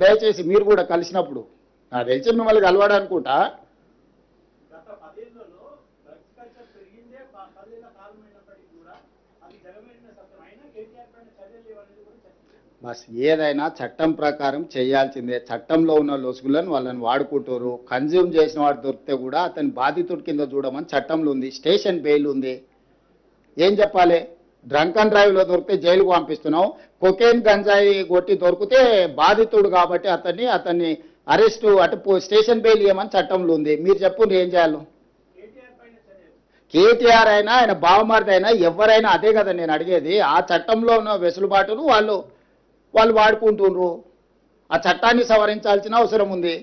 దయచేసి మీరు కూడా కలిసినప్పుడు నాకు తెలిసి మిమ్మల్ని కలవాడనుకుంటా. బస్ ఏదైనా చట్టం ప్రకారం చేయాల్సిందే. చట్టంలో ఉన్న లొసుగులను వాళ్ళని వాడుకుంటారు. కన్జ్యూమ్ చేసిన వాడు దొరికితే కూడా అతని బాధితుడి కింద చూడమని చట్టంలో ఉంది. స్టేషన్ బెయిల్ ఉంది. ఏం చెప్పాలి? డ్రంక్ అండ్ డ్రైవ్లో దొరికితే జైలుకు పంపిస్తున్నాం. కొకేన్ గంజాయి కొట్టి దొరికితే బాధితుడు కాబట్టి అతన్ని అరెస్టు అటు స్టేషన్ బెయిల్ ఇవ్వమని చట్టంలో ఉంది. మీరు చెప్పండి ఏం చేయాలి? కేటీఆర్ అయినా ఆయన బావమరిది అయినా ఎవరైనా అదే కదా నేను అడిగేది. ఆ చట్టంలో ఉన్న వెసులుబాటును వాళ్ళు వాడుకుంటున్నారు. ఆ చట్టాన్ని సవరించాల్సిన అవసరం ఉంది.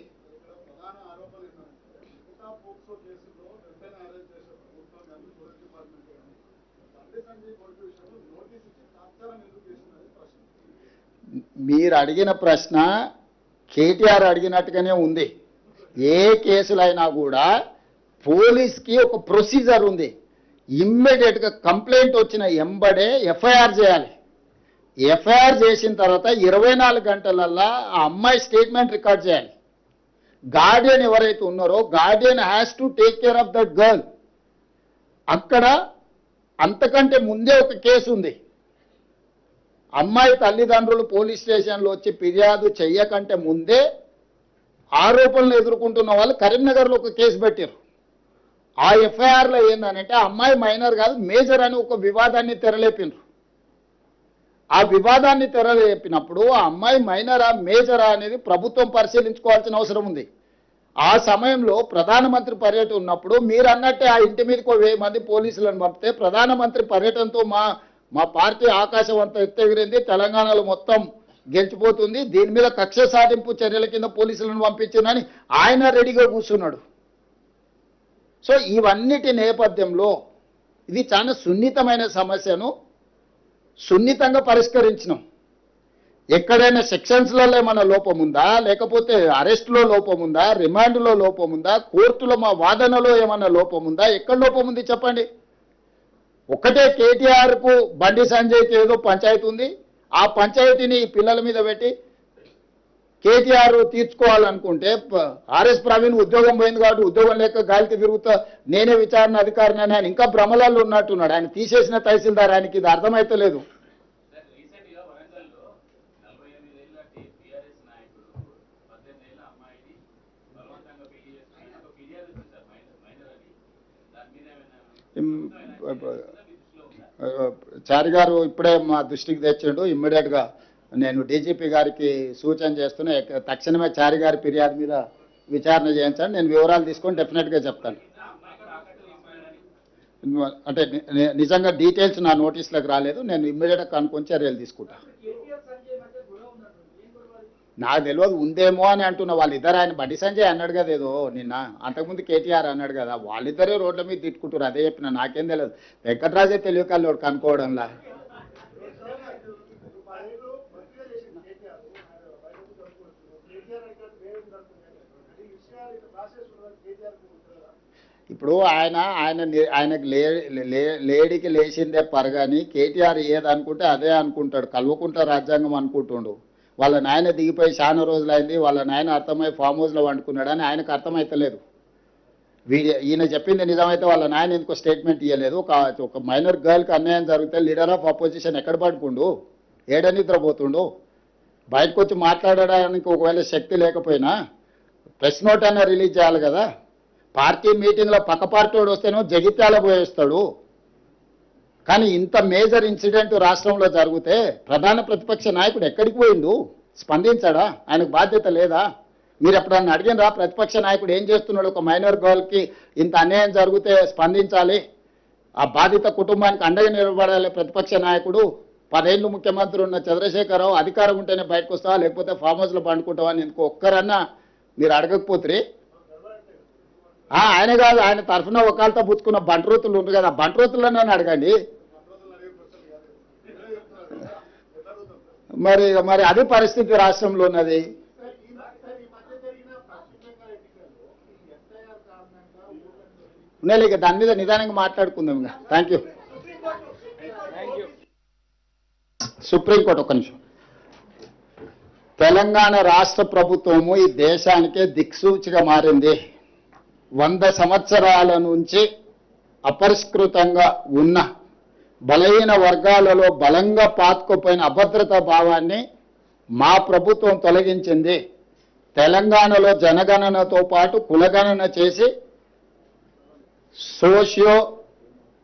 మీరు అడిగిన ప్రశ్న కేటీఆర్ అడిగినట్టుగానే ఉంది. ఏ కేసులైనా కూడా పోలీస్కి ఒక ప్రొసీజర్ ఉంది. ఇమ్మీడియట్గా కంప్లైంట్ వచ్చిన ఎంబడే ఎఫ్ఐఆర్ చేయాలి. ఎఫ్ఐఆర్ చేసిన తర్వాత 24 గంటలల్లా ఆ అమ్మాయి స్టేట్మెంట్ రికార్డ్ చేయాలి. గార్డియన్ ఎవరైతే ఉన్నారో Guardian has to take care of that girl. అక్కడ అంతకంటే ముందే ఒక కేసు ఉంది. అమ్మాయి తల్లిదండ్రులు పోలీస్ స్టేషన్లో వచ్చి ఫిర్యాదు చెయ్యకంటే ముందే ఆరోపణలు ఎదుర్కొంటున్న వాళ్ళు కరీంనగర్లో ఒక కేసు పెట్టారు. ఆ ఎఫ్ఐఆర్లో ఏందనంటే అమ్మాయి మైనర్ కాదు మేజర్ అని ఒక వివాదాన్ని తెరలేపినారు. ఆ వివాదాన్ని తెరలేపినప్పుడు ఆ అమ్మాయి మైనరా మేజరా అనేది ప్రభుత్వం పరిశీలించుకోవాల్సిన అవసరం ఉంది. ఆ సమయంలో ప్రధానమంత్రి పర్యటన ఉన్నప్పుడు మీరు అన్నట్టే ఆ ఇంటి మీదకి 1000 మంది పోలీసులను పంపితే ప్రధానమంత్రి పర్యటనతో మా పార్టీ ఆకాశం అంతా ఎత్తెగిరింది, తెలంగాణలో మొత్తం గెలిచిపోతుంది, దీని మీద కక్ష సాధింపు చర్యల కింద పోలీసులను పంపించిందని ఆయన రెడీగా కూర్చున్నాడు. సో ఇవన్నిటి నేపథ్యంలో ఇది చాలా సున్నితమైన సమస్యను సున్నితంగా పరిష్కరించినాం. ఎక్కడైనా సెక్షన్స్లలో ఏమైనా లోపం ఉందా, లేకపోతే అరెస్టులో లోపం ఉందా, రిమాండ్లో లోపం ఉందా, కోర్టులో మా వాదనలో ఏమైనా లోపం ఉందా, ఎక్కడ లోపం ఉంది చెప్పండి. ఒక్కటే కేటీఆర్కు బండి సంజయ్కి ఏదో పంచాయతీ ఉంది. ఆ పంచాయతీని పిల్లల మీద పెట్టి కేటీఆర్ తీర్చుకోవాలనుకుంటే ఆర్ఎస్ ప్రవీణ్ ఉద్యోగం పోయింది కాబట్టి ఉద్యోగం లేక గాలికి తిరుగుతా నేనే విచారణ అధికారిని అని ఆయన ఇంకా భ్రమలాల్లో ఉన్నట్టున్నాడు. ఆయన తీసేసిన తహసీల్దార్, ఆయనకి ఇది అర్థమైతలేదు. చారి గారు ఇప్పుడే మా దృష్టికి తెచ్చిండు. ఇమ్మీడియట్గా నేను డీజీపీ గారికి సూచన చేస్తున్నా, తక్షణమే చారి గారి ఫిర్యాదు మీద విచారణ చేయించండి. నేను వివరాలు తీసుకొని డెఫినెట్గా చెప్తాను. అంటే నిజంగా డీటెయిల్స్ నా నోటీస్లోకి రాలేదు. నేను ఇమ్మీడియట్గా కనుక్కొని చర్యలు తీసుకుంటాను. నాకు తెలియదు, ఉందేమో అని అంటున్నా. వాళ్ళిద్దరు ఆయన బండి సంజయ్ అన్నాడు కదా ఏదో నిన్న, అంతకుముందు కేటీఆర్ అన్నాడు కదా, వాళ్ళిద్దరే రోడ్ల మీద తిట్టుకుంటారు. అదే చెప్పిన, నాకేం తెలియదు. వెంకటరాజే తెలియకల్లోడు కనుక్కోవడంలా. ఇప్పుడు ఆయనకు లేడీకి లేచిందే పరగాని కేటీఆర్ ఏదనుకుంటే అదే అనుకుంటాడు. కల్వకుంట రాజ్యాంగం అనుకుంటుండు. వాళ్ళ నాయన దిగిపోయి చాలా రోజులైంది, వాళ్ళ నాయన అర్థమై ఫామ్ హౌస్లో వండుకున్నాడని ఆయనకు అర్థమైతలేదు. ఈయన చెప్పింది నిజమైతే వాళ్ళ నాయన ఎందుకో స్టేట్మెంట్ ఇవ్వలేదు. ఒక మైనర్ గర్ల్కి అన్యాయం జరిగితే లీడర్ ఆఫ్ అపోజిషన్ ఎక్కడ పడుకుండు, ఏడ నిద్రపోతుండు? బయటకు వచ్చి మాట్లాడడానికి ఒకవేళ శక్తి లేకపోయినా ప్రెస్ నోట్ అయినా రిలీజ్ చేయాలి కదా. పార్టీ మీటింగ్లో పక్క పార్టీ వాడు వస్తేనో జగిత్యాల పోయేస్తాడు. కానీ ఇంత మేజర్ ఇన్సిడెంట్ రాష్ట్రంలో జరిగితే ప్రధాన ప్రతిపక్ష నాయకుడు ఎక్కడికి పోయిండు? స్పందించాడా? ఆయనకు బాధ్యత లేదా? మీరు ఎప్పుడన్నా అడిగినరా ప్రతిపక్ష నాయకుడు ఏం చేస్తున్నాడు? ఒక మైనర్ గర్ల్కి ఇంత అన్యాయం జరిగితే స్పందించాలి, ఆ బాధిత కుటుంబానికి అండగా నిలబడాలి ప్రతిపక్ష నాయకుడు. 10 ఏళ్ళు ముఖ్యమంత్రి ఉన్న చంద్రశేఖరరావు అధికారం ఉంటేనే బయటకు వస్తావా, లేకపోతే ఫామ్ హౌస్లో పండుకుంటావా అని ఎందుకు ఒక్కరన్నా మీరు అడగకపోతే? ఆయన కాదు, ఆయన తరఫున ఒకళ్ళతో పుచ్చుకున్న బంట్రోతులు ఉంటుంది కదా, బంట్రోతులను అడగండి. మరి అది పరిస్థితి రాష్ట్రంలో ఉన్నది. ఇక దాని మీద నిదానంగా మాట్లాడుకుందాం. Thank you. సుప్రీంకోర్టు ఒక్క నిమిషం. తెలంగాణ రాష్ట్ర ప్రభుత్వము ఈ దేశానికే దిక్సూచిగా మారింది. 100 సంవత్సరాల నుంచి అపరిష్కృతంగా ఉన్న బలహీన వర్గాలలో బలంగా పాతుకుపోయిన అభద్రతా భావాన్ని మా ప్రభుత్వం తొలగించింది. తెలంగాణలో జనగణనతో పాటు కులగణన చేసి socio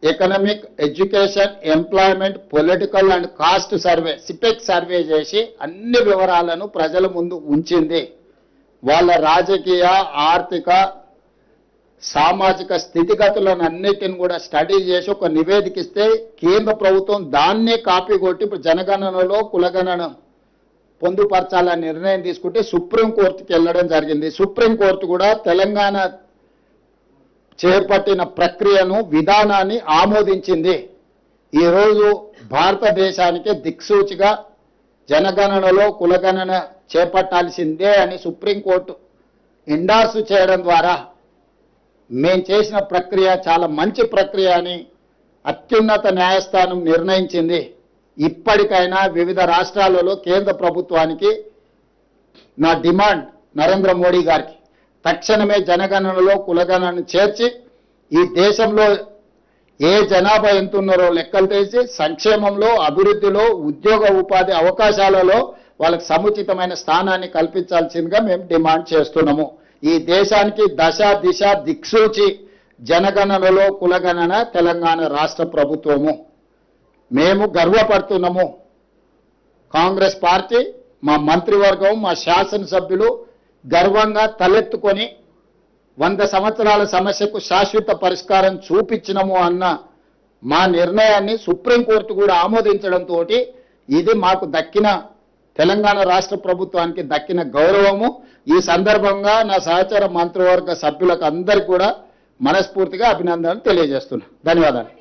economic, education, employment, political and caste survey, సిపెక్ survey చేసి అన్ని వివరాలను ప్రజల ముందు ఉంచింది. వాళ్ళ రాజకీయ, ఆర్థిక, సామాజిక స్థితిగతులను అన్నిటిని కూడా స్టడీ చేసి ఒక నివేదిక ఇస్తే కేంద్ర ప్రభుత్వం దాన్నే కాపీ కొట్టి ఇప్పుడు జనగణనలో కులగణన పొందుపరచాలని నిర్ణయం తీసుకుంటే సుప్రీంకోర్టుకి వెళ్ళడం జరిగింది. సుప్రీంకోర్టు కూడా తెలంగాణ చేపట్టిన ప్రక్రియను, విధానాన్ని ఆమోదించింది. ఈరోజు భారతదేశానికి దిక్సూచిగా జనగణనలో కులగణన చేపట్టాల్సిందే అని సుప్రీంకోర్టు ఎండార్స్ చేయడం ద్వారా మేం చేసిన ప్రక్రియ చాలా మంచి ప్రక్రియ అని అత్యున్నత న్యాయస్థానం నిర్ణయించింది. ఇప్పటికైనా వివిధ రాష్ట్రాలలో కేంద్ర ప్రభుత్వానికి నా డిమాండ్, నరేంద్ర మోడీ గారికి తక్షణమే జనగణనలో కులగణనను చేర్చి ఈ దేశంలో ఏ జనాభా ఎంతున్నారో లెక్కలు తీసి సంక్షేమంలో, అభివృద్ధిలో, ఉద్యోగ ఉపాధి అవకాశాలలో వాళ్ళకి సముచితమైన స్థానాన్ని కల్పించాల్సిందిగా మేము డిమాండ్ చేస్తున్నాము. ఈ దేశానికి దశ దిశ దిక్సూచి జనగణనలో కులగణన తెలంగాణ రాష్ట్ర ప్రభుత్వము. మేము గర్వపడుతున్నాము. కాంగ్రెస్ పార్టీ, మా మంత్రివర్గం, మా శాసనసభ్యులు గర్వంగా తలెత్తుకొని 100 సంవత్సరాల సమస్యకు శాశ్వత పరిష్కారం చూపించినము అన్న మా నిర్ణయాన్ని సుప్రీంకోర్టు కూడా ఆమోదించడంతో ఇది మాకు దక్కిన, తెలంగాణ రాష్ట్ర ప్రభుత్వానికి దక్కిన గౌరవము. ఈ సందర్భంగా నా సహచర మంత్రివర్గ సభ్యులకు అందరికీ కూడా మనస్ఫూర్తిగా అభినందనలు తెలియజేస్తున్నా. ధన్యవాదాలు.